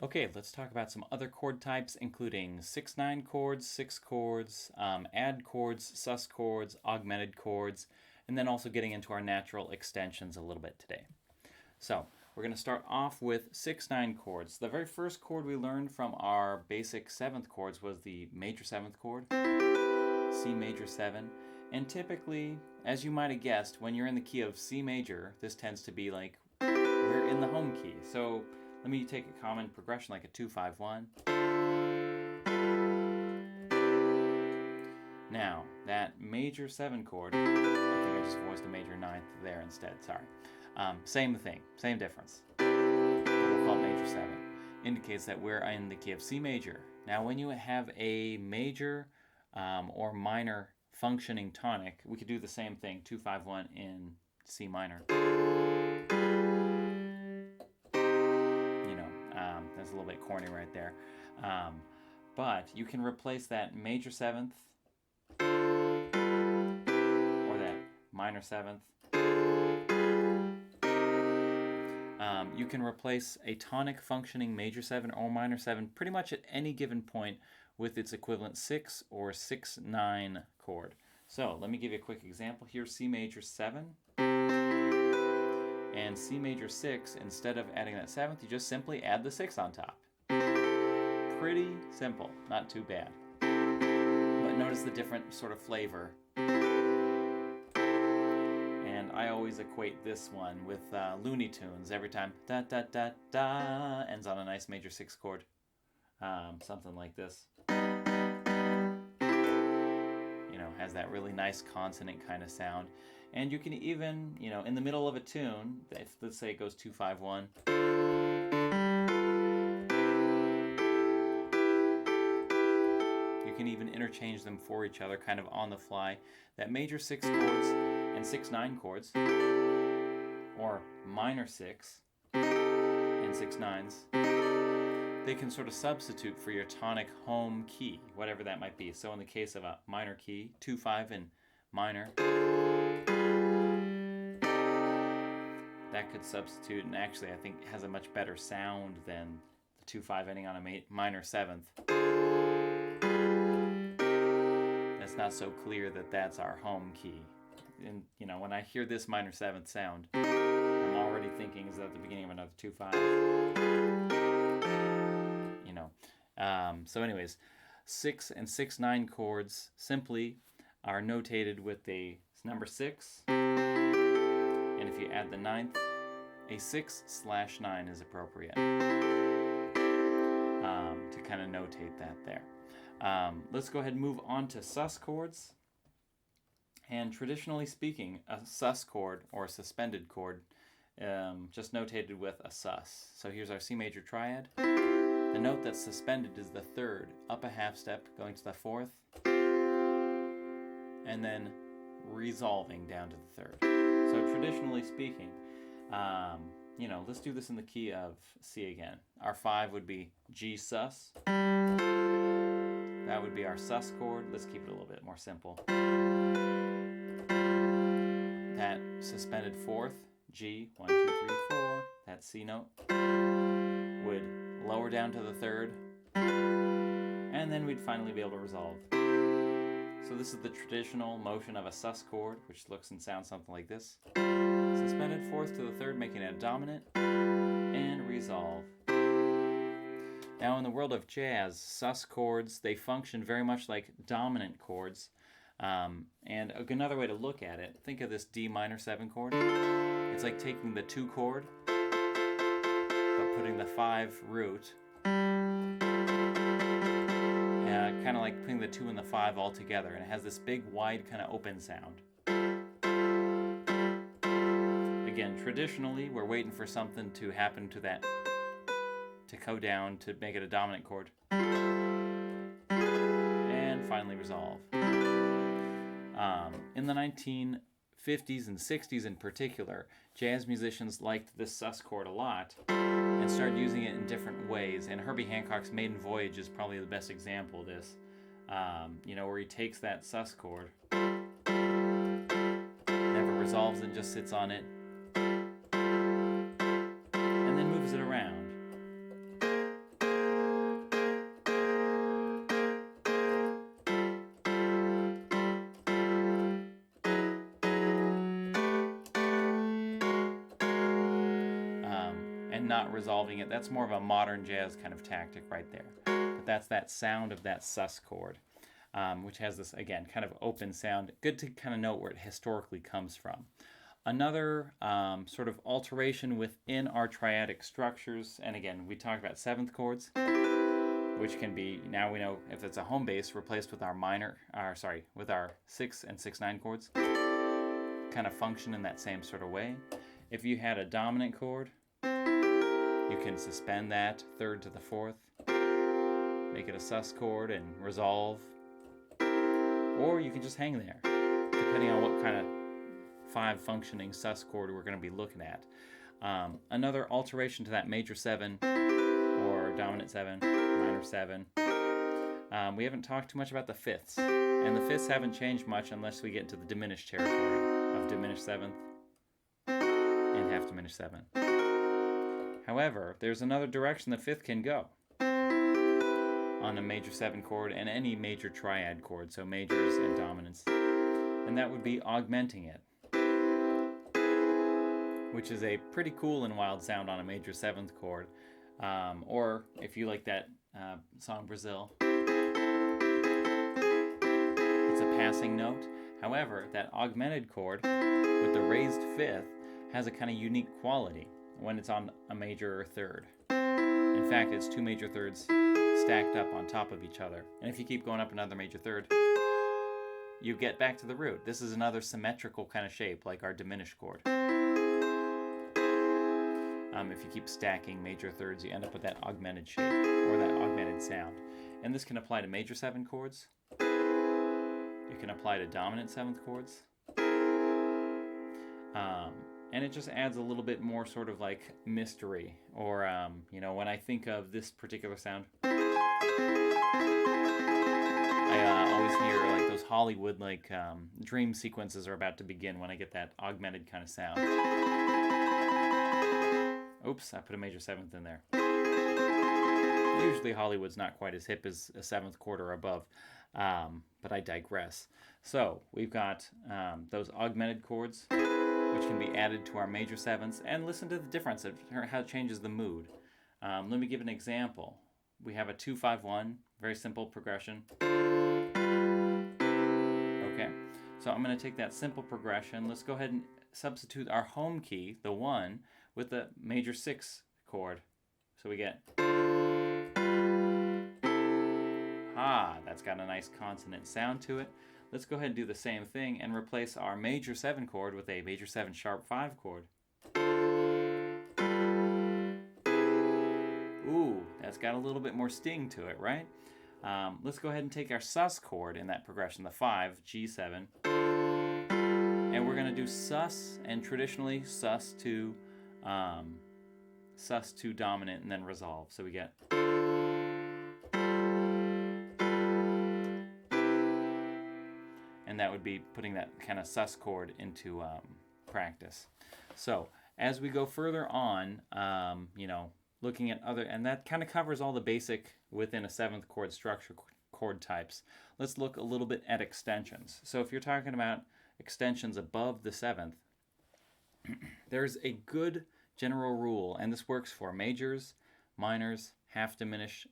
Okay, let's talk about some other chord types, including 6/9 chords, 6 chords, add chords, sus chords, augmented chords, and then also getting into our natural extensions a little bit today. So we're going to start off with 6/9 chords. The very first chord we learned from our basic 7th chords was the major 7th chord, C major 7. And typically, as you might have guessed, when you're in the key of C major, this tends to be like we're in the home key. So let me take a common progression like a 2-5-1. Now, that major 7 chord, I think I just voiced a major 9th there instead, sorry. Same thing, same difference. But we'll call it major 7. Indicates that we're in the key of C major. Now, when you have a major or minor functioning tonic, we could do the same thing, 2-5-1 in C minor. That's a little bit corny right there. But you can replace that major 7th or that minor 7th. You can replace a tonic functioning major 7 or minor 7 pretty much at any given point with its equivalent 6 or 6/9 chord. So let me give you a quick example. Here's C major 7. And C major 6, instead of adding that 7th, you just simply add the 6 on top. Pretty simple, not too bad. But notice the different sort of flavor. And I always equate this one with Looney Tunes. Every time da da da da ends on a nice major 6 chord. Something like this. Has that really nice consonant kind of sound. And you can even, in the middle of a tune, if let's say it goes 2-5-1, you can even interchange them for each other kind of on the fly. That major 6 chords and 6/9 chords, or minor 6 and 6/9s, they can sort of substitute for your tonic home key, whatever that might be. So in the case of a minor key, 2-5 in minor, that could substitute, and actually I think has a much better sound than the 2-5 ending on a minor 7th. It's not so clear that that's our home key. And when I hear this minor 7th sound, I'm already thinking, is that the beginning of another 2-5? So anyways, 6 and 6/9 chords simply are notated with the number 6, and if you add the 9th, a 6/9 is appropriate to kind of notate that there. Let's go ahead and move on to sus chords. And traditionally speaking, a sus chord or a suspended chord just notated with a sus. So here's our C major triad. The note that's suspended is the 3rd, up a half step, going to the 4th, and then resolving down to the 3rd. So traditionally speaking, let's do this in the key of C again. Our 5 would be G sus. That would be our sus chord. Let's keep it a little bit more simple. That suspended 4th, G, 1, 2, 3, 4, that C note, would lower down to the 3rd, and then we'd finally be able to resolve. So this is the traditional motion of a sus chord, which looks and sounds something like this. Suspended 4th to the 3rd, making it a dominant, and resolve. Now in the world of jazz, sus chords, they function very much like dominant chords. And another way to look at it, think of this D minor 7 chord. It's like taking the 2 chord, but putting the 5 root, kind of like putting the 2 and the 5 all together, and it has this big, wide, kind of open sound. Again, traditionally, we're waiting for something to happen to that, to go down to make it a dominant chord, and finally resolve. In the 1950s and 60s in particular, jazz musicians liked this sus chord a lot and started using it in different ways. And Herbie Hancock's Maiden Voyage is probably the best example of this, where he takes that sus chord, never resolves it, just sits on it, and then moves it around. not resolving it. That's more of a modern jazz kind of tactic right there. But that's that sound of that sus chord, which has this, again, kind of open sound. Good to kind of know where it historically comes from. Another sort of alteration within our triadic structures, and again, we talked about seventh chords, which can be, now we know if it's a home bass, replaced with our with our 6 and 6/9 chords, kind of function in that same sort of way. If you had a dominant chord, you can suspend that third to the fourth, make it a sus chord and resolve, or you can just hang there, depending on what kind of 5 functioning sus chord we're going to be looking at. Another alteration to that major 7 or dominant 7, minor 7. We haven't talked too much about the fifths, and the fifths haven't changed much unless we get into the diminished territory of diminished 7th and half diminished 7. However, there's another direction the fifth can go on a major 7 chord and any major triad chord, so majors and dominants, and that would be augmenting it, which is a pretty cool and wild sound on a major 7th chord, or if you like that song Brazil, it's a passing note. However, that augmented chord with the raised 5th has a kind of unique quality when it's on a major 3rd. In fact, it's 2 major 3rds stacked up on top of each other. And if you keep going up another major 3rd, you get back to the root. This is another symmetrical kind of shape, like our diminished chord. If you keep stacking major 3rds, you end up with that augmented shape, or that augmented sound. And this can apply to major 7 chords. It can apply to dominant 7th chords. And it just adds a little bit more sort of like mystery, or when I think of this particular sound, I always hear like those Hollywood dream sequences are about to begin when I get that augmented kind of sound. Oops, I put a major 7th in there. Usually Hollywood's not quite as hip as a 7th chord or above, but I digress. So we've got those augmented chords, which can be added to our major 7ths, and listen to the difference of how it changes the mood. Let me give an example. We have a 2-5-1, very simple progression. Okay, so I'm going to take that simple progression. Let's go ahead and substitute our home key, the 1, with the major 6 chord. So we get, that's got a nice consonant sound to it. Let's go ahead and do the same thing and replace our major 7 chord with a major 7 sharp 5 chord. Ooh, that's got a little bit more sting to it, right? Let's go ahead and take our sus chord in that progression, the 5, G7, and we're going to do sus, and traditionally sus to dominant and then resolve. So we get, and that would be putting that kind of sus chord into practice. So as we go further on, looking at other, and that kind of covers all the basic within a 7th chord structure chord types. Let's look a little bit at extensions. So if you're talking about extensions above the 7th, there's a good general rule, and this works for majors, minors, half diminished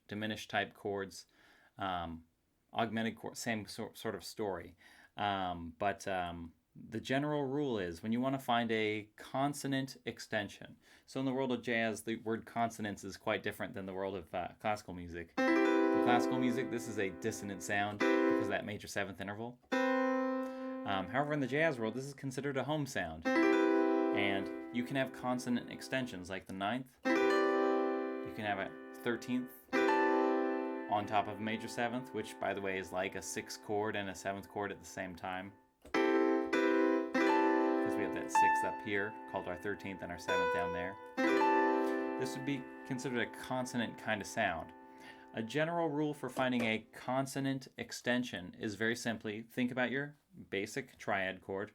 type chords, augmented chords, same sort of story. But the general rule is when you want to find a consonant extension. So in the world of jazz, the word consonants is quite different than the world of classical music. In classical music, this is a dissonant sound because of that major 7th interval. However, in the jazz world, this is considered a home sound. And you can have consonant extensions like the 9th. You can have a 13th on top of a major 7th, which, by the way, is like a 6th chord and a 7th chord at the same time. Because we have that 6th up here, called our 13th, and our 7th down there. This would be considered a consonant kind of sound. A general rule for finding a consonant extension is very simply, think about your basic triad chord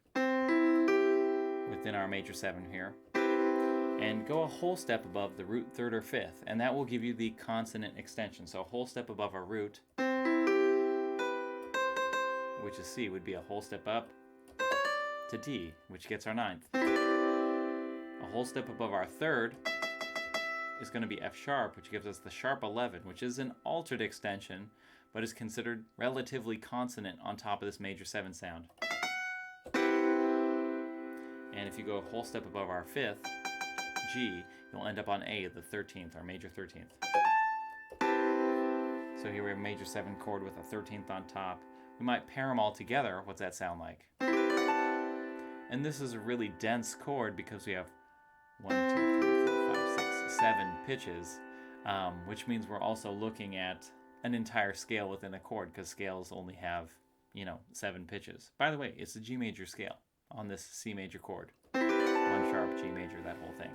within our major 7 here, and go a whole step above the root 3rd or 5th, and that will give you the consonant extension. So a whole step above our root, which is C, would be a whole step up to D, which gets our 9th. A whole step above our 3rd is going to be F sharp, which gives us the sharp 11, which is an altered extension, but is considered relatively consonant on top of this major 7 sound. And if you go a whole step above our 5th, G, you'll end up on A, the 13th, our major 13th. So here we have a major 7 chord with a 13th on top. We might pair them all together. What's that sound like? And this is a really dense chord because we have 1, 2, 3, 4, 5, 6, 7 pitches, which means we're also looking at an entire scale within a chord because scales only have, 7 pitches. By the way, it's a G major scale on this C major chord. 1 sharp, G major, that whole thing.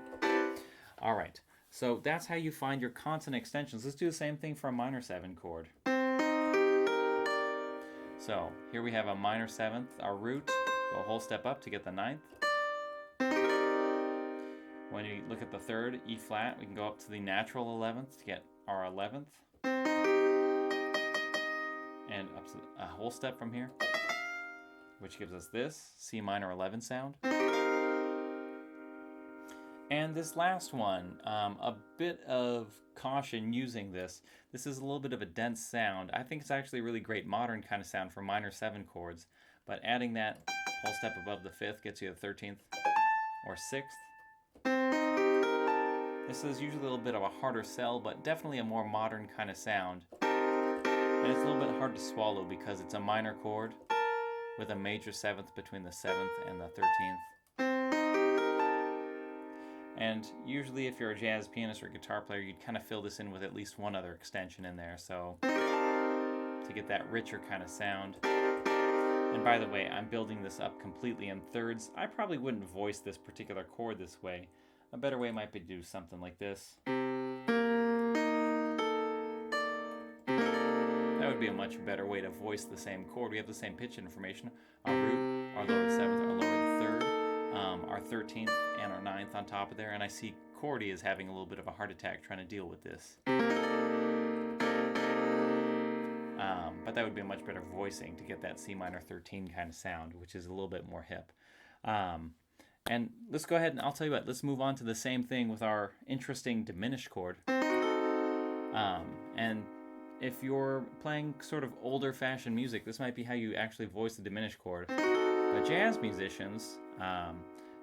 All right, so that's how you find your consonant extensions. Let's do the same thing for a minor 7 chord. So here we have a minor 7th, our root, go a whole step up to get the 9th. When you look at the 3rd, E flat, we can go up to the natural 11th to get our 11th. And up to a whole step from here, which gives us this C minor 11 sound. And this last one, a bit of caution using this. This is a little bit of a dense sound. I think it's actually a really great modern kind of sound for minor 7 chords, but adding that whole step above the 5th gets you the 13th or 6th. This is usually a little bit of a harder sell, but definitely a more modern kind of sound. And it's a little bit hard to swallow because it's a minor chord with a major 7th between the 7th and the 13th. And usually if you're a jazz pianist or guitar player, you'd kind of fill this in with at least one other extension in there, so to get that richer kind of sound. And by the way, I'm building this up completely in thirds. I probably wouldn't voice this particular chord this way. A better way might be to do something like this. That would be a much better way to voice the same chord. We have the same pitch information. Our root, our lowered 7th, our lowered 3rd, our 13th, and our 9th on top of there. And I see Cordy is having a little bit of a heart attack trying to deal with this. But that would be a much better voicing to get that C minor 13 kind of sound, which is a little bit more hip. And let's go ahead and I'll tell you what, let's move on to the same thing with our interesting diminished chord. And if you're playing sort of older fashioned music, this might be how you actually voice the diminished chord. But jazz musicians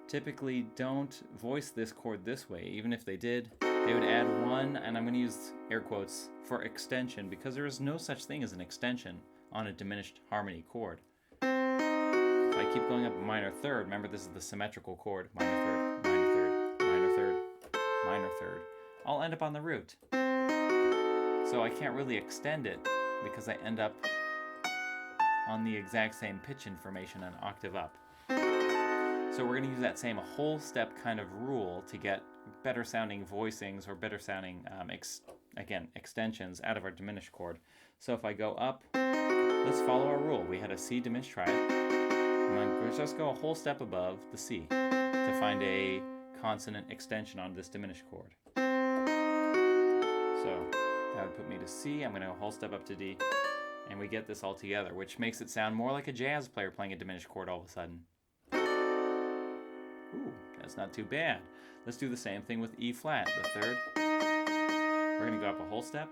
typically don't voice this chord this way. Even if they did, they would add one, and I'm going to use air quotes, for extension, because there is no such thing as an extension on a diminished harmony chord. If I keep going up a minor 3rd, remember this is the symmetrical chord, minor 3rd, minor 3rd, minor 3rd, minor 3rd, I'll end up on the root. So I can't really extend it because I end up on the exact same pitch information an octave up. So we're going to use that same whole step kind of rule to get better sounding voicings or better sounding, extensions out of our diminished chord. So if I go up, let's follow our rule. We had a C diminished triad. I'm going to just go a whole step above the C to find a consonant extension on this diminished chord. So that would put me to C. I'm going to go a whole step up to D. And we get this all together, which makes it sound more like a jazz player playing a diminished chord all of a sudden. Ooh, that's not too bad. Let's do the same thing with E flat, the 3rd. We're going to go up a whole step,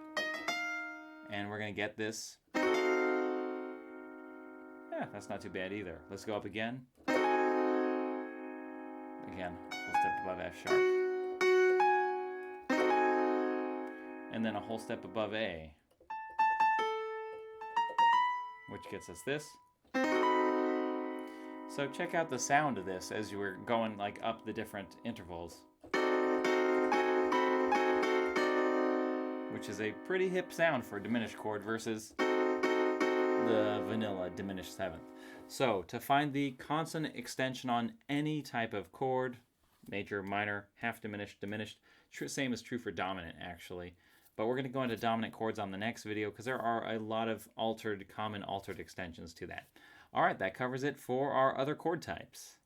and we're going to get this. Yeah, that's not too bad either. Let's go up again. Again, whole step above F sharp. And then a whole step above A, which gets us this. So check out the sound of this as you were going like up the different intervals, which is a pretty hip sound for a diminished chord versus the vanilla diminished 7th. So to find the consonant extension on any type of chord, major, minor, half diminished, diminished, same is true for dominant actually. But we're going to go into dominant chords on the next video because there are a lot of common altered extensions to that. All right, that covers it for our other chord types.